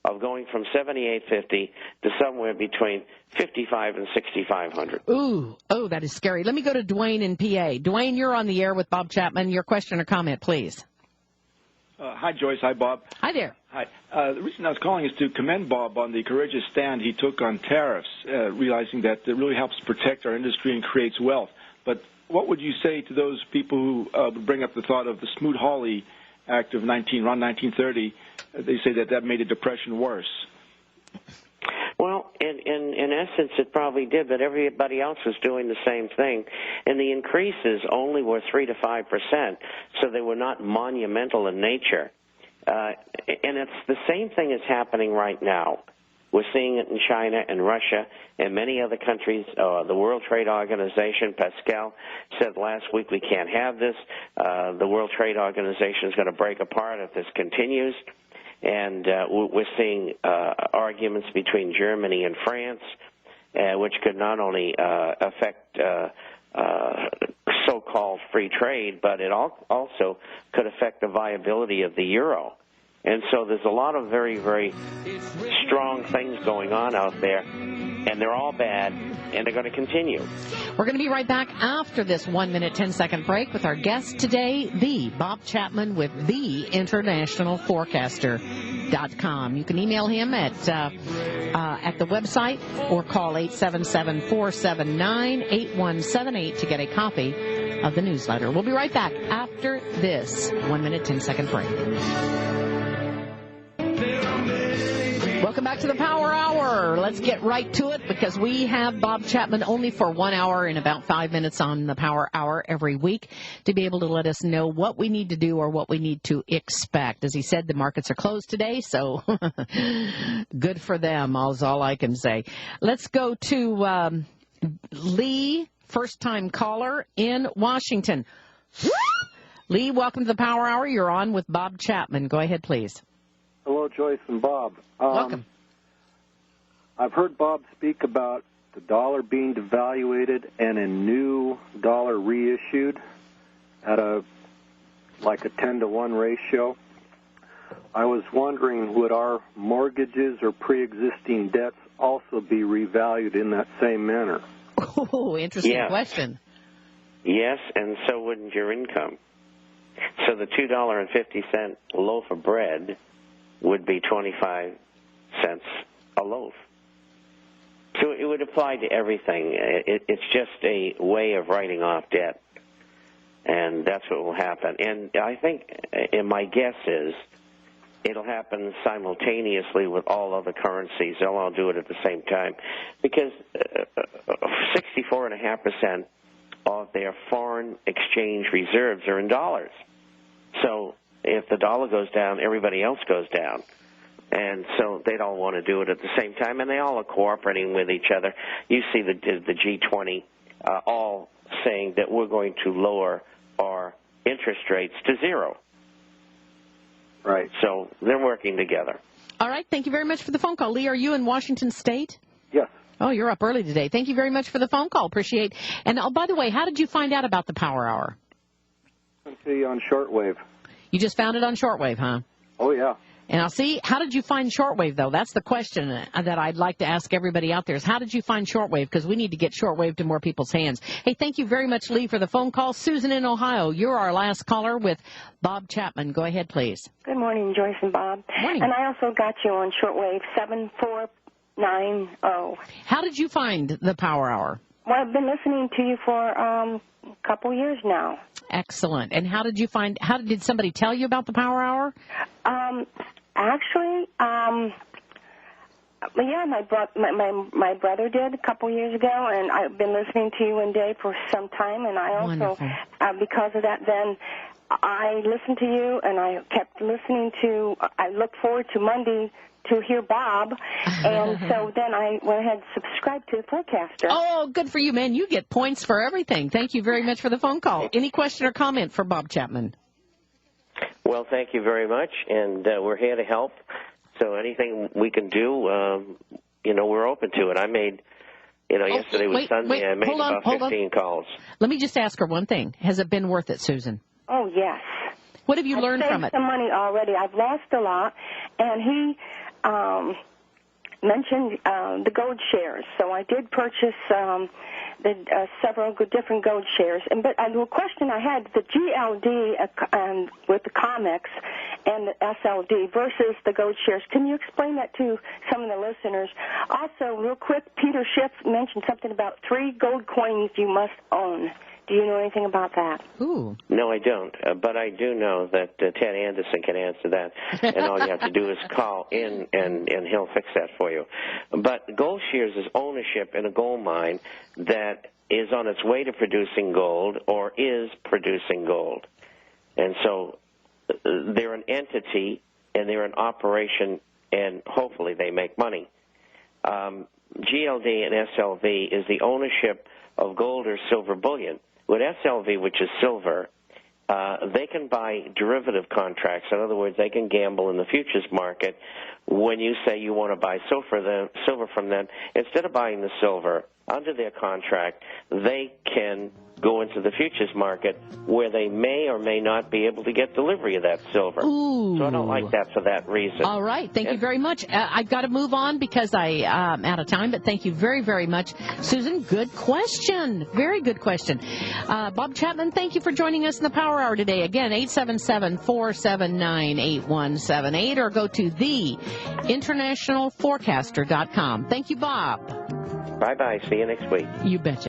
of going from 7,850 to somewhere between 55 and 6,500. Ooh, oh, that is scary. Let me go to Dwayne in PA. Dwayne, you're on the air with Bob Chapman. Your question or comment, please. Hi, Joyce. Hi, Bob. Hi there. Hi. The reason I was calling is to commend Bob on the courageous stand he took on tariffs, realizing that it really helps protect our industry and creates wealth. But what would you say to those people who would bring up the thought of the Smoot-Hawley Act of around 1930? They say that made the Depression worse. Well, in essence, it probably did, but everybody else was doing the same thing. And the increases only were 3 to 5%, so they were not monumental in nature. And it's the same thing is happening right now. We're seeing it in China and Russia and many other countries. The World Trade Organization, Pascal, said last week we can't have this. The World Trade Organization is going to break apart if this continues. And we're seeing arguments between Germany and France, which could not only affect so-called free trade, but it also could affect the viability of the euro. And so there's a lot of very, very strong things going on out there, and they're all bad, and they're going to continue. We're going to be right back after this 1 minute, 10-second break with our guest today, the Bob Chapman with theinternationalforecaster.com. You can email him at the website or call 877-479-8178 to get a copy of the newsletter. We'll be right back after this 1 minute, 10-second break. Welcome back to the Power Hour. Let's get right to it because we have Bob Chapman only for 1 hour and about 5 minutes on the Power Hour every week to be able to let us know what we need to do or what we need to expect. As he said, the markets are closed today, so good for them is all I can say. Let's go to Lee, first-time caller in Washington. Lee, welcome to the Power Hour. You're on with Bob Chapman. Go ahead, please. Hello, Joyce and Bob. Welcome. I've heard Bob speak about the dollar being devaluated and a new dollar reissued at a 10-to-1 ratio. I was wondering, would our mortgages or pre-existing debts also be revalued in that same manner? Oh, interesting question. Yes, and so wouldn't your income. So the $2.50 loaf of bread would be 25 cents a loaf. So it would apply to everything. It's just a way of writing off debt, and that's what will happen. And I think, and my guess is, it'll happen simultaneously with all other currencies. They'll all do it at the same time because 64.5% of their foreign exchange reserves are in dollars. So if the dollar goes down, everybody else goes down. And so they'd all want to do it at the same time, and they all are cooperating with each other. You see the G20 all saying that we're going to lower our interest rates to zero. Right. So they're working together. All right. Thank you very much for the phone call. Lee, are you in Washington State? Yes. Oh, you're up early today. Thank you very much for the phone call. Appreciate. And by the way, how did you find out about the Power Hour? I see on shortwave. You just found it on shortwave, huh? Oh, yeah. And I'll see, how did you find shortwave, though? That's the question that I'd like to ask everybody out there is how did you find shortwave? Because we need to get shortwave to more people's hands. Hey, thank you very much, Lee, for the phone call. Susan in Ohio, you're our last caller with Bob Chapman. Go ahead, please. Good morning, Joyce and Bob. Morning. And I also got you on shortwave 7490. How did you find the Power Hour? Well, I've been listening to you for a couple years now. Excellent. And how did somebody tell you about the Power Hour? Actually, yeah, my brother did a couple years ago, and I've been listening to you and Dave for some time, and I also, because of that, then I listened to you, and I kept listening to, I looked forward to Monday to hear Bob, and so then I went ahead and subscribed to the forecaster. Oh, good for you, man. You get points for everything. Thank you very much for the phone call. Any question or comment for Bob Chapman? Well, thank you very much, and we're here to help. So anything we can do, we're open to it. I made, yesterday was Sunday. I made about 15 calls. Let me just ask her one thing. Has it been worth it, Susan? Oh, yes. What have you learned from it? I've saved some money already. I've lost a lot, and mentioned the gold shares. So I did purchase several different gold shares. But the question I had, the GLD with the comics and the SLD versus the gold shares, can you explain that to some of the listeners? Also, real quick, Peter Schiff mentioned something about 3 gold coins you must own. Do you know anything about that? Ooh. No, I don't. But I do know that Ted Anderson can answer that, and all you have to do is call in, and he'll fix that for you. But gold shares is ownership in a gold mine that is on its way to producing gold or is producing gold. And so they're an entity, and they're an operation, and hopefully they make money. GLD and SLV is the ownership of gold or silver bullion. With SLV, which is silver, they can buy derivative contracts. In other words, they can gamble in the futures market. When you say you want to buy silver from them, instead of buying the silver under their contract, they can go into the futures market where they may or may not be able to get delivery of that silver. Ooh. So I don't like that for that reason. All right. Thank you very much. I've got to move on because I'm out of time, but thank you very, very much. Susan, good question. Very good question. Bob Chapman, thank you for joining us in the Power Hour today. Again, 877-479-8178 or go to theinternationalforecaster.com. Thank you, Bob. Bye-bye. See you next week. You betcha.